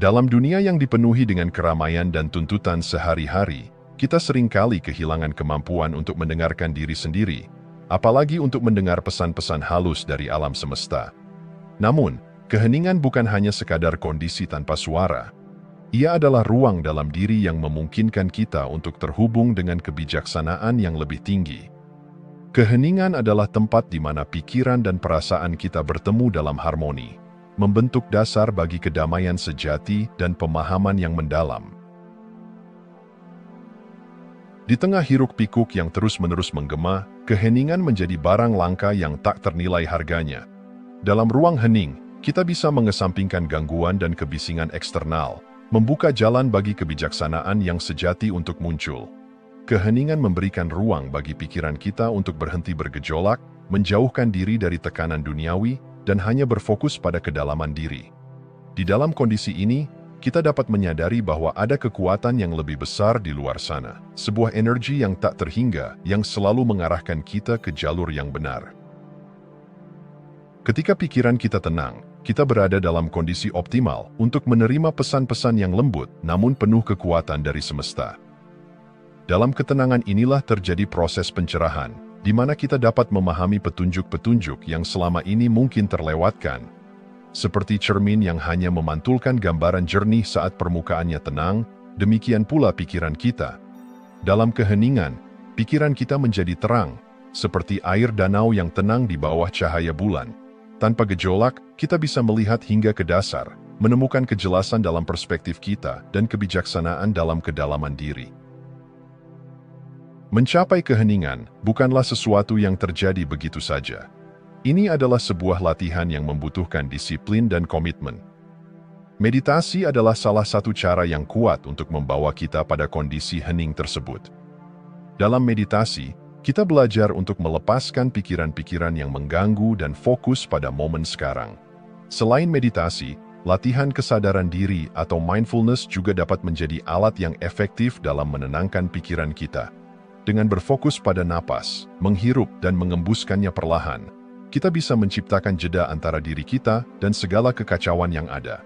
Dalam dunia yang dipenuhi dengan keramaian dan tuntutan sehari-hari, kita seringkali kehilangan kemampuan untuk mendengarkan diri sendiri, apalagi untuk mendengar pesan-pesan halus dari alam semesta. Namun, keheningan bukan hanya sekadar kondisi tanpa suara. Ia adalah ruang dalam diri yang memungkinkan kita untuk terhubung dengan kebijaksanaan yang lebih tinggi. Keheningan adalah tempat di mana pikiran dan perasaan kita bertemu dalam harmoni, membentuk dasar bagi kedamaian sejati dan pemahaman yang mendalam. Di tengah hiruk-pikuk yang terus-menerus menggema, keheningan menjadi barang langka yang tak ternilai harganya. Dalam ruang hening, kita bisa mengesampingkan gangguan dan kebisingan eksternal, membuka jalan bagi kebijaksanaan yang sejati untuk muncul. Keheningan memberikan ruang bagi pikiran kita untuk berhenti bergejolak, menjauhkan diri dari tekanan duniawi, dan hanya berfokus pada kedalaman diri. Di dalam kondisi ini, kita dapat menyadari bahwa ada kekuatan yang lebih besar di luar sana, sebuah energi yang tak terhingga yang selalu mengarahkan kita ke jalur yang benar. Ketika pikiran kita tenang, kita berada dalam kondisi optimal untuk menerima pesan-pesan yang lembut namun penuh kekuatan dari semesta. Dalam ketenangan inilah terjadi proses pencerahan, di mana kita dapat memahami petunjuk-petunjuk yang selama ini mungkin terlewatkan. Seperti cermin yang hanya memantulkan gambaran jernih saat permukaannya tenang, demikian pula pikiran kita. Dalam keheningan, pikiran kita menjadi terang, seperti air danau yang tenang di bawah cahaya bulan. Tanpa gejolak, kita bisa melihat hingga ke dasar, menemukan kejelasan dalam perspektif kita dan kebijaksanaan dalam kedalaman diri. Mencapai keheningan bukanlah sesuatu yang terjadi begitu saja. Ini adalah sebuah latihan yang membutuhkan disiplin dan komitmen. Meditasi adalah salah satu cara yang kuat untuk membawa kita pada kondisi hening tersebut. Dalam meditasi, kita belajar untuk melepaskan pikiran-pikiran yang mengganggu dan fokus pada momen sekarang. Selain meditasi, latihan kesadaran diri atau mindfulness juga dapat menjadi alat yang efektif dalam menenangkan pikiran kita. Dengan berfokus pada napas, menghirup dan mengembuskannya perlahan, kita bisa menciptakan jeda antara diri kita dan segala kekacauan yang ada.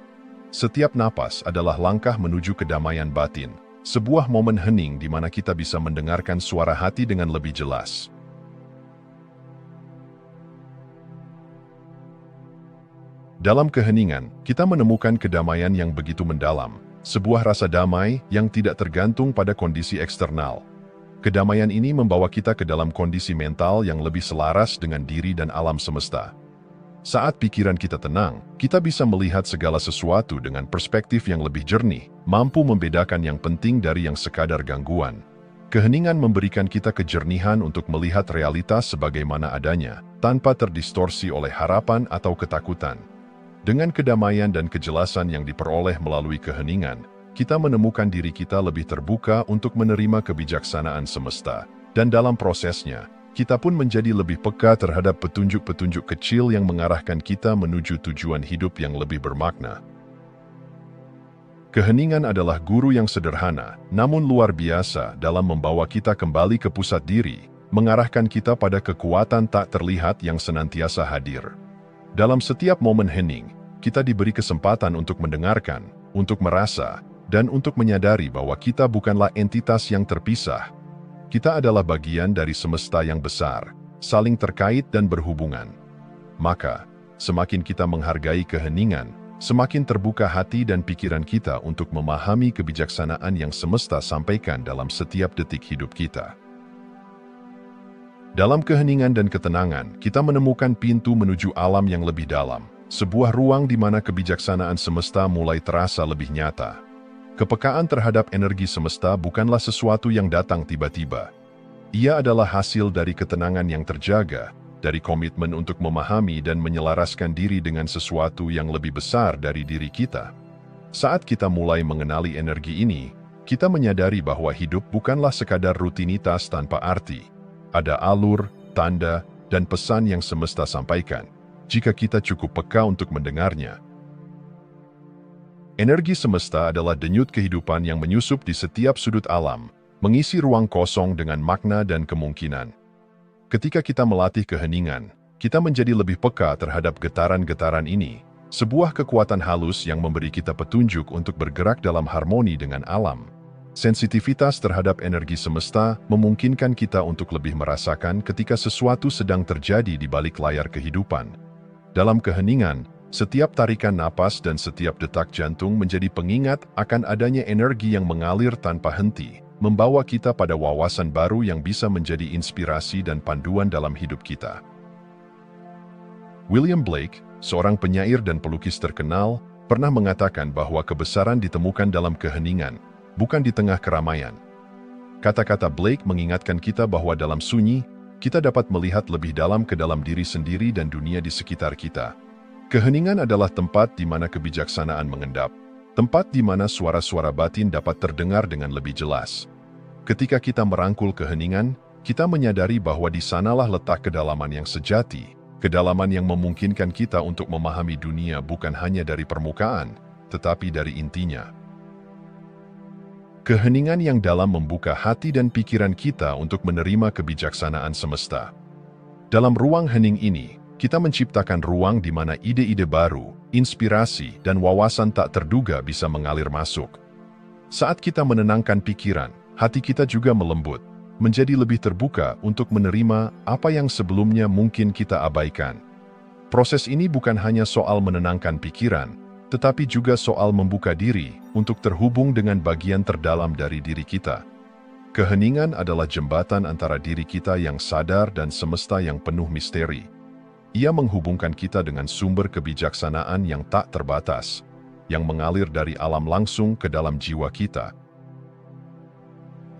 Setiap napas adalah langkah menuju kedamaian batin, sebuah momen hening di mana kita bisa mendengarkan suara hati dengan lebih jelas. Dalam keheningan, kita menemukan kedamaian yang begitu mendalam, sebuah rasa damai yang tidak tergantung pada kondisi eksternal. Kedamaian ini membawa kita ke dalam kondisi mental yang lebih selaras dengan diri dan alam semesta. Saat pikiran kita tenang, kita bisa melihat segala sesuatu dengan perspektif yang lebih jernih, mampu membedakan yang penting dari yang sekadar gangguan. Keheningan memberikan kita kejernihan untuk melihat realitas sebagaimana adanya, tanpa terdistorsi oleh harapan atau ketakutan. Dengan kedamaian dan kejelasan yang diperoleh melalui keheningan, kita menemukan diri kita lebih terbuka untuk menerima kebijaksanaan semesta, dan dalam prosesnya, kita pun menjadi lebih peka terhadap petunjuk-petunjuk kecil yang mengarahkan kita menuju tujuan hidup yang lebih bermakna. Keheningan adalah guru yang sederhana, namun luar biasa dalam membawa kita kembali ke pusat diri, mengarahkan kita pada kekuatan tak terlihat yang senantiasa hadir. Dalam setiap momen hening, kita diberi kesempatan untuk mendengarkan, untuk merasa, dan untuk menyadari bahwa kita bukanlah entitas yang terpisah. Kita adalah bagian dari semesta yang besar, saling terkait dan berhubungan. Maka, semakin kita menghargai keheningan, semakin terbuka hati dan pikiran kita untuk memahami kebijaksanaan yang semesta sampaikan dalam setiap detik hidup kita. Dalam keheningan dan ketenangan, kita menemukan pintu menuju alam yang lebih dalam, sebuah ruang di mana kebijaksanaan semesta mulai terasa lebih nyata. Kepekaan terhadap energi semesta bukanlah sesuatu yang datang tiba-tiba. Ia adalah hasil dari ketenangan yang terjaga, dari komitmen untuk memahami dan menyelaraskan diri dengan sesuatu yang lebih besar dari diri kita. Saat kita mulai mengenali energi ini, kita menyadari bahwa hidup bukanlah sekadar rutinitas tanpa arti. Ada alur, tanda, dan pesan yang semesta sampaikan, jika kita cukup peka untuk mendengarnya. Energi semesta adalah denyut kehidupan yang menyusup di setiap sudut alam, mengisi ruang kosong dengan makna dan kemungkinan. Ketika kita melatih keheningan, kita menjadi lebih peka terhadap getaran-getaran ini, sebuah kekuatan halus yang memberi kita petunjuk untuk bergerak dalam harmoni dengan alam. Sensitivitas terhadap energi semesta memungkinkan kita untuk lebih merasakan ketika sesuatu sedang terjadi di balik layar kehidupan. Dalam keheningan, setiap tarikan napas dan setiap detak jantung menjadi pengingat akan adanya energi yang mengalir tanpa henti, membawa kita pada wawasan baru yang bisa menjadi inspirasi dan panduan dalam hidup kita. William Blake, seorang penyair dan pelukis terkenal, pernah mengatakan bahwa kebesaran ditemukan dalam keheningan, bukan di tengah keramaian. Kata-kata Blake mengingatkan kita bahwa dalam sunyi, kita dapat melihat lebih dalam ke dalam diri sendiri dan dunia di sekitar kita. Keheningan adalah tempat di mana kebijaksanaan mengendap, tempat di mana suara-suara batin dapat terdengar dengan lebih jelas. Ketika kita merangkul keheningan, kita menyadari bahwa di sanalah letak kedalaman yang sejati, kedalaman yang memungkinkan kita untuk memahami dunia bukan hanya dari permukaan, tetapi dari intinya. Keheningan yang dalam membuka hati dan pikiran kita untuk menerima kebijaksanaan semesta. Dalam ruang hening ini, kita menciptakan ruang di mana ide-ide baru, inspirasi, dan wawasan tak terduga bisa mengalir masuk. Saat kita menenangkan pikiran, hati kita juga melembut, menjadi lebih terbuka untuk menerima apa yang sebelumnya mungkin kita abaikan. Proses ini bukan hanya soal menenangkan pikiran, tetapi juga soal membuka diri untuk terhubung dengan bagian terdalam dari diri kita. Keheningan adalah jembatan antara diri kita yang sadar dan semesta yang penuh misteri. Ia menghubungkan kita dengan sumber kebijaksanaan yang tak terbatas, yang mengalir dari alam langsung ke dalam jiwa kita.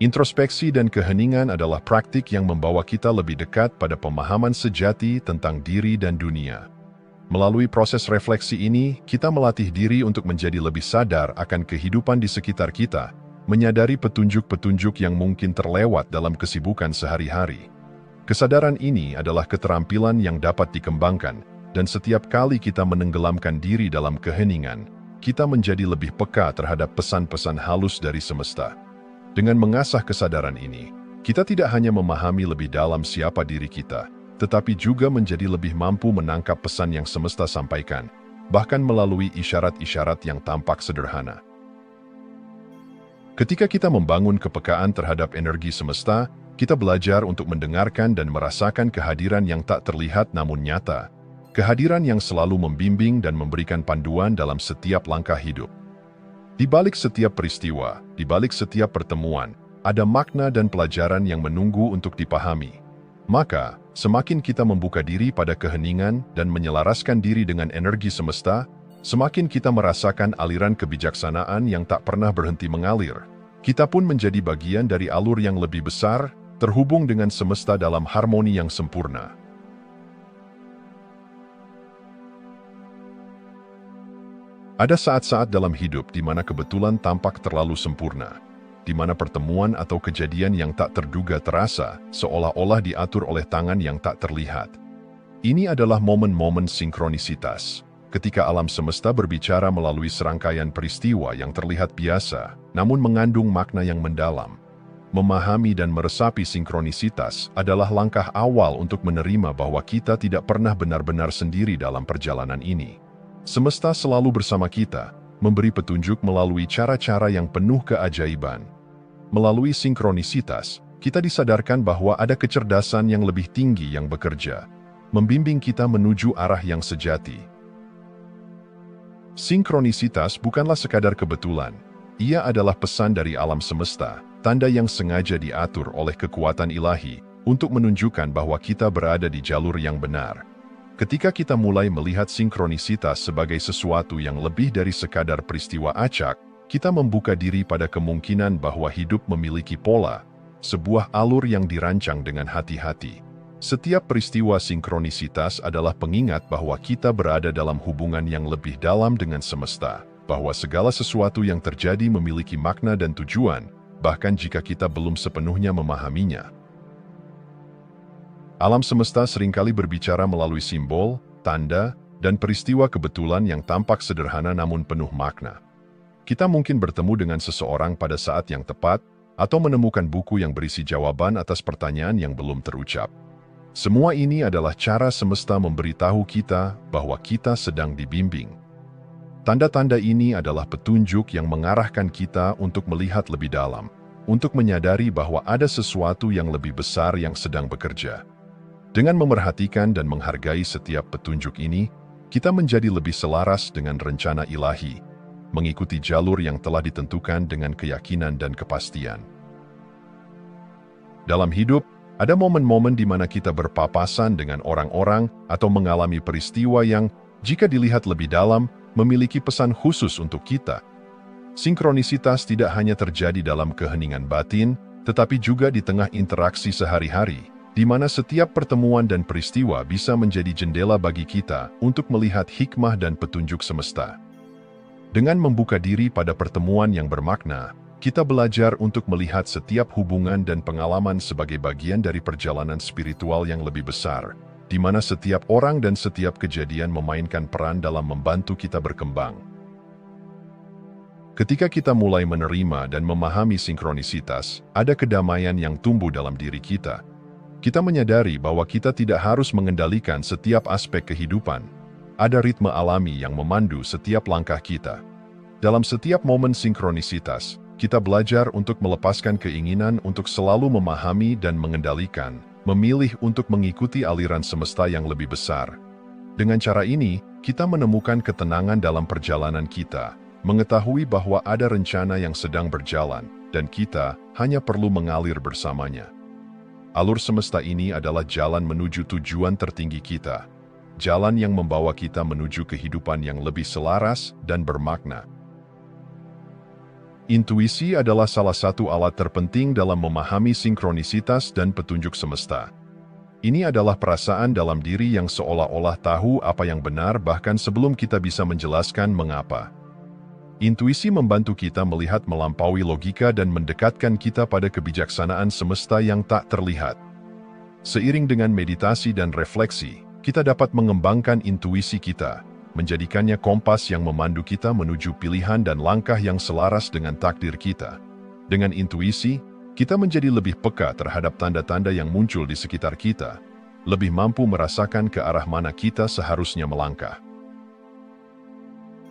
Introspeksi dan keheningan adalah praktik yang membawa kita lebih dekat pada pemahaman sejati tentang diri dan dunia. Melalui proses refleksi ini, kita melatih diri untuk menjadi lebih sadar akan kehidupan di sekitar kita, menyadari petunjuk-petunjuk yang mungkin terlewat dalam kesibukan sehari-hari. Kesadaran ini adalah keterampilan yang dapat dikembangkan, dan setiap kali kita menenggelamkan diri dalam keheningan, kita menjadi lebih peka terhadap pesan-pesan halus dari semesta. Dengan mengasah kesadaran ini, kita tidak hanya memahami lebih dalam siapa diri kita, tetapi juga menjadi lebih mampu menangkap pesan yang semesta sampaikan, bahkan melalui isyarat-isyarat yang tampak sederhana. Ketika kita membangun kepekaan terhadap energi semesta, kita belajar untuk mendengarkan dan merasakan kehadiran yang tak terlihat namun nyata, kehadiran yang selalu membimbing dan memberikan panduan dalam setiap langkah hidup. Di balik setiap peristiwa, di balik setiap pertemuan, ada makna dan pelajaran yang menunggu untuk dipahami. Maka, semakin kita membuka diri pada keheningan dan menyelaraskan diri dengan energi semesta, semakin kita merasakan aliran kebijaksanaan yang tak pernah berhenti mengalir. Kita pun menjadi bagian dari alur yang lebih besar, terhubung dengan semesta dalam harmoni yang sempurna. Ada saat-saat dalam hidup di mana kebetulan tampak terlalu sempurna, di mana pertemuan atau kejadian yang tak terduga terasa, seolah-olah diatur oleh tangan yang tak terlihat. Ini adalah momen-momen sinkronisitas, ketika alam semesta berbicara melalui serangkaian peristiwa yang terlihat biasa, namun mengandung makna yang mendalam. Memahami dan meresapi sinkronisitas adalah langkah awal untuk menerima bahwa kita tidak pernah benar-benar sendiri dalam perjalanan ini. Semesta selalu bersama kita, memberi petunjuk melalui cara-cara yang penuh keajaiban. Melalui sinkronisitas, kita disadarkan bahwa ada kecerdasan yang lebih tinggi yang bekerja, membimbing kita menuju arah yang sejati. Sinkronisitas bukanlah sekadar kebetulan, ia adalah pesan dari alam semesta, tanda yang sengaja diatur oleh kekuatan ilahi untuk menunjukkan bahwa kita berada di jalur yang benar. Ketika kita mulai melihat sinkronisitas sebagai sesuatu yang lebih dari sekadar peristiwa acak, kita membuka diri pada kemungkinan bahwa hidup memiliki pola, sebuah alur yang dirancang dengan hati-hati. Setiap peristiwa sinkronisitas adalah pengingat bahwa kita berada dalam hubungan yang lebih dalam dengan semesta, bahwa segala sesuatu yang terjadi memiliki makna dan tujuan, bahkan jika kita belum sepenuhnya memahaminya. Alam semesta seringkali berbicara melalui simbol, tanda, dan peristiwa kebetulan yang tampak sederhana namun penuh makna. Kita mungkin bertemu dengan seseorang pada saat yang tepat, atau menemukan buku yang berisi jawaban atas pertanyaan yang belum terucap. Semua ini adalah cara semesta memberitahu kita bahwa kita sedang dibimbing. Tanda-tanda ini adalah petunjuk yang mengarahkan kita untuk melihat lebih dalam, untuk menyadari bahwa ada sesuatu yang lebih besar yang sedang bekerja. Dengan memerhatikan dan menghargai setiap petunjuk ini, kita menjadi lebih selaras dengan rencana ilahi, mengikuti jalur yang telah ditentukan dengan keyakinan dan kepastian. Dalam hidup, ada momen-momen di mana kita berpapasan dengan orang-orang atau mengalami peristiwa yang, jika dilihat lebih dalam, memiliki pesan khusus untuk kita. Sinkronisitas tidak hanya terjadi dalam keheningan batin, tetapi juga di tengah interaksi sehari-hari, di mana setiap pertemuan dan peristiwa bisa menjadi jendela bagi kita untuk melihat hikmah dan petunjuk semesta. Dengan membuka diri pada pertemuan yang bermakna, kita belajar untuk melihat setiap hubungan dan pengalaman sebagai bagian dari perjalanan spiritual yang lebih besar, di mana setiap orang dan setiap kejadian memainkan peran dalam membantu kita berkembang. Ketika kita mulai menerima dan memahami sinkronisitas, ada kedamaian yang tumbuh dalam diri kita. Kita menyadari bahwa kita tidak harus mengendalikan setiap aspek kehidupan. Ada ritme alami yang memandu setiap langkah kita. Dalam setiap momen sinkronisitas, kita belajar untuk melepaskan keinginan untuk selalu memahami dan mengendalikan, memilih untuk mengikuti aliran semesta yang lebih besar. Dengan cara ini, kita menemukan ketenangan dalam perjalanan kita, mengetahui bahwa ada rencana yang sedang berjalan, dan kita hanya perlu mengalir bersamanya. Alur semesta ini adalah jalan menuju tujuan tertinggi kita, jalan yang membawa kita menuju kehidupan yang lebih selaras dan bermakna. Intuisi adalah salah satu alat terpenting dalam memahami sinkronisitas dan petunjuk semesta. Ini adalah perasaan dalam diri yang seolah-olah tahu apa yang benar bahkan sebelum kita bisa menjelaskan mengapa. Intuisi membantu kita melihat melampaui logika dan mendekatkan kita pada kebijaksanaan semesta yang tak terlihat. Seiring dengan meditasi dan refleksi, kita dapat mengembangkan intuisi kita, menjadikannya kompas yang memandu kita menuju pilihan dan langkah yang selaras dengan takdir kita. Dengan intuisi, kita menjadi lebih peka terhadap tanda-tanda yang muncul di sekitar kita, lebih mampu merasakan ke arah mana kita seharusnya melangkah.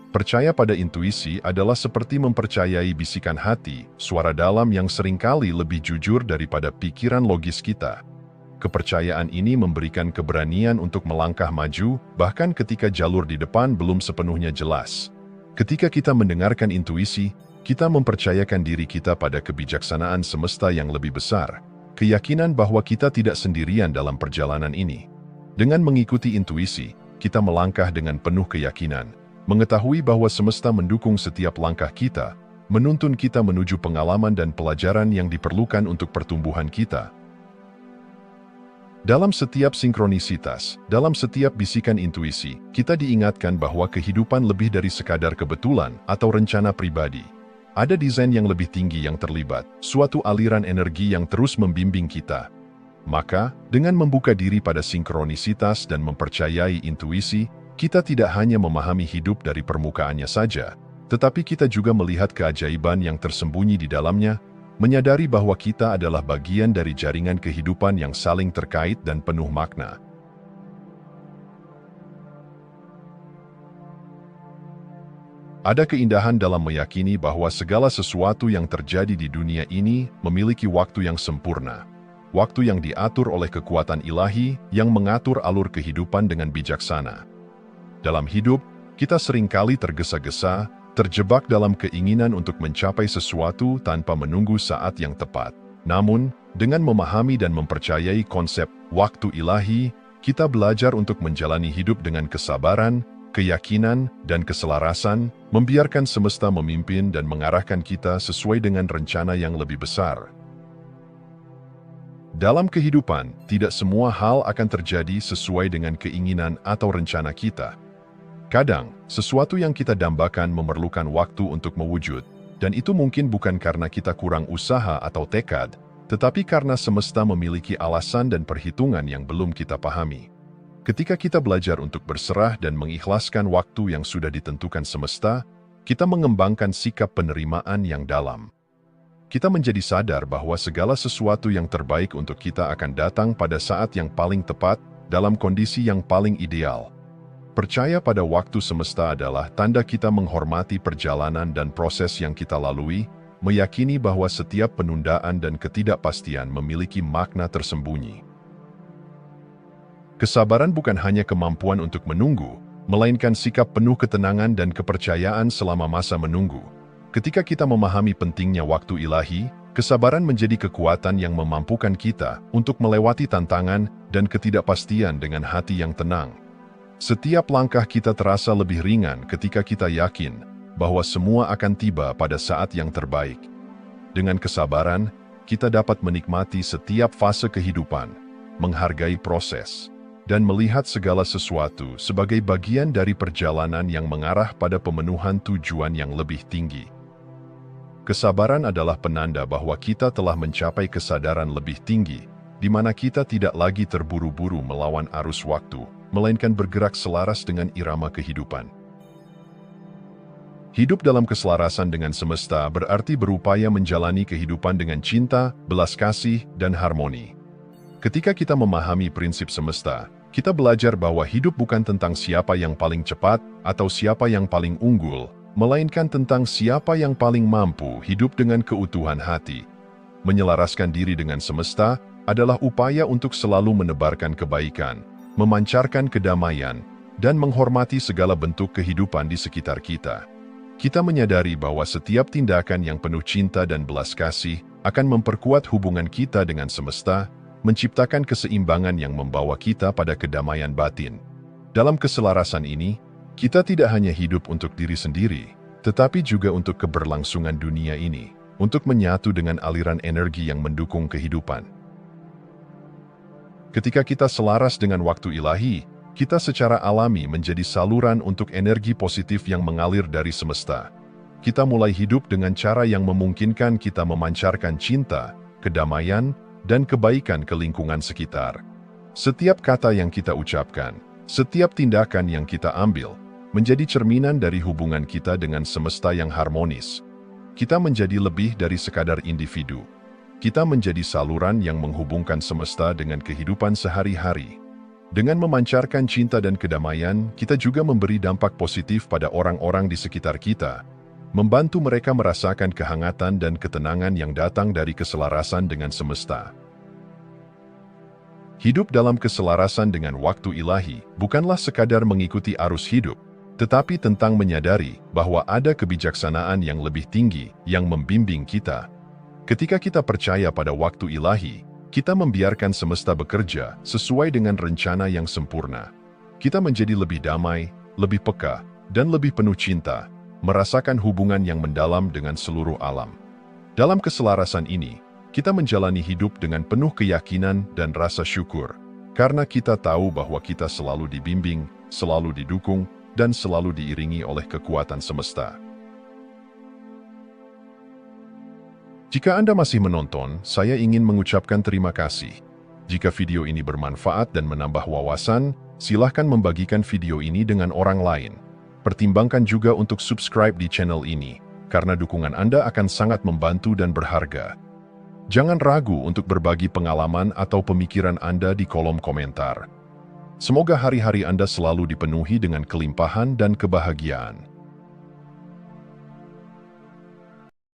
Percaya pada intuisi adalah seperti mempercayai bisikan hati, suara dalam yang seringkali lebih jujur daripada pikiran logis kita. Kepercayaan ini memberikan keberanian untuk melangkah maju, bahkan ketika jalur di depan belum sepenuhnya jelas. Ketika kita mendengarkan intuisi, kita mempercayakan diri kita pada kebijaksanaan semesta yang lebih besar, keyakinan bahwa kita tidak sendirian dalam perjalanan ini. Dengan mengikuti intuisi, kita melangkah dengan penuh keyakinan, mengetahui bahwa semesta mendukung setiap langkah kita, menuntun kita menuju pengalaman dan pelajaran yang diperlukan untuk pertumbuhan kita. Dalam setiap sinkronisitas, dalam setiap bisikan intuisi, kita diingatkan bahwa kehidupan lebih dari sekadar kebetulan atau rencana pribadi. Ada desain yang lebih tinggi yang terlibat, suatu aliran energi yang terus membimbing kita. Maka, dengan membuka diri pada sinkronisitas dan mempercayai intuisi, kita tidak hanya memahami hidup dari permukaannya saja, tetapi kita juga melihat keajaiban yang tersembunyi di dalamnya, menyadari bahwa kita adalah bagian dari jaringan kehidupan yang saling terkait dan penuh makna. Ada keindahan dalam meyakini bahwa segala sesuatu yang terjadi di dunia ini memiliki waktu yang sempurna. Waktu yang diatur oleh kekuatan ilahi yang mengatur alur kehidupan dengan bijaksana. Dalam hidup, kita seringkali tergesa-gesa, terjebak dalam keinginan untuk mencapai sesuatu tanpa menunggu saat yang tepat. Namun, dengan memahami dan mempercayai konsep waktu ilahi, kita belajar untuk menjalani hidup dengan kesabaran, keyakinan, dan keselarasan, membiarkan semesta memimpin dan mengarahkan kita sesuai dengan rencana yang lebih besar. Dalam kehidupan, tidak semua hal akan terjadi sesuai dengan keinginan atau rencana kita. Kadang, sesuatu yang kita dambakan memerlukan waktu untuk mewujud, dan itu mungkin bukan karena kita kurang usaha atau tekad, tetapi karena semesta memiliki alasan dan perhitungan yang belum kita pahami. Ketika kita belajar untuk berserah dan mengikhlaskan waktu yang sudah ditentukan semesta, kita mengembangkan sikap penerimaan yang dalam. kita menjadi sadar bahwa segala sesuatu yang terbaik untuk kita akan datang pada saat yang paling tepat, dalam kondisi yang paling ideal. Percaya pada waktu semesta adalah tanda kita menghormati perjalanan dan proses yang kita lalui, meyakini bahwa setiap penundaan dan ketidakpastian memiliki makna tersembunyi. Kesabaran bukan hanya kemampuan untuk menunggu, melainkan sikap penuh ketenangan dan kepercayaan selama masa menunggu. Ketika kita memahami pentingnya waktu ilahi, kesabaran menjadi kekuatan yang memampukan kita untuk melewati tantangan dan ketidakpastian dengan hati yang tenang. Setiap langkah kita terasa lebih ringan ketika kita yakin bahwa semua akan tiba pada saat yang terbaik. Dengan kesabaran, kita dapat menikmati setiap fase kehidupan, menghargai proses, dan melihat segala sesuatu sebagai bagian dari perjalanan yang mengarah pada pemenuhan tujuan yang lebih tinggi. Kesabaran adalah penanda bahwa kita telah mencapai kesadaran lebih tinggi, di mana kita tidak lagi terburu-buru melawan arus waktu, melainkan bergerak selaras dengan irama kehidupan. Hidup dalam keselarasan dengan semesta berarti berupaya menjalani kehidupan dengan cinta, belas kasih, dan harmoni. Ketika kita memahami prinsip semesta, kita belajar bahwa hidup bukan tentang siapa yang paling cepat atau siapa yang paling unggul, melainkan tentang siapa yang paling mampu hidup dengan keutuhan hati. Menyelaraskan diri dengan semesta adalah upaya untuk selalu menebarkan kebaikan, memancarkan kedamaian, dan menghormati segala bentuk kehidupan di sekitar kita. Kita menyadari bahwa setiap tindakan yang penuh cinta dan belas kasih akan memperkuat hubungan kita dengan semesta, menciptakan keseimbangan yang membawa kita pada kedamaian batin. Dalam keselarasan ini, kita tidak hanya hidup untuk diri sendiri, tetapi juga untuk keberlangsungan dunia ini, untuk menyatu dengan aliran energi yang mendukung kehidupan. Ketika kita selaras dengan waktu ilahi, kita secara alami menjadi saluran untuk energi positif yang mengalir dari semesta. Kita mulai hidup dengan cara yang memungkinkan kita memancarkan cinta, kedamaian, dan kebaikan ke lingkungan sekitar. Setiap kata yang kita ucapkan, setiap tindakan yang kita ambil, menjadi cerminan dari hubungan kita dengan semesta yang harmonis. Kita menjadi lebih dari sekadar individu. Kita menjadi saluran yang menghubungkan semesta dengan kehidupan sehari-hari. Dengan memancarkan cinta dan kedamaian, kita juga memberi dampak positif pada orang-orang di sekitar kita, membantu mereka merasakan kehangatan dan ketenangan yang datang dari keselarasan dengan semesta. Hidup dalam keselarasan dengan waktu ilahi bukanlah sekadar mengikuti arus hidup, tetapi tentang menyadari bahwa ada kebijaksanaan yang lebih tinggi yang membimbing kita. Ketika kita percaya pada waktu ilahi, kita membiarkan semesta bekerja sesuai dengan rencana yang sempurna. Kita menjadi lebih damai, lebih peka, dan lebih penuh cinta, merasakan hubungan yang mendalam dengan seluruh alam. Dalam keselarasan ini, kita menjalani hidup dengan penuh keyakinan dan rasa syukur, karena kita tahu bahwa kita selalu dibimbing, selalu didukung, dan selalu diiringi oleh kekuatan semesta. Jika Anda masih menonton, saya ingin mengucapkan terima kasih. Jika video ini bermanfaat dan menambah wawasan, silahkan membagikan video ini dengan orang lain. Pertimbangkan juga untuk subscribe di channel ini, karena dukungan Anda akan sangat membantu dan berharga. Jangan ragu untuk berbagi pengalaman atau pemikiran Anda di kolom komentar. Semoga hari-hari Anda selalu dipenuhi dengan kelimpahan dan kebahagiaan.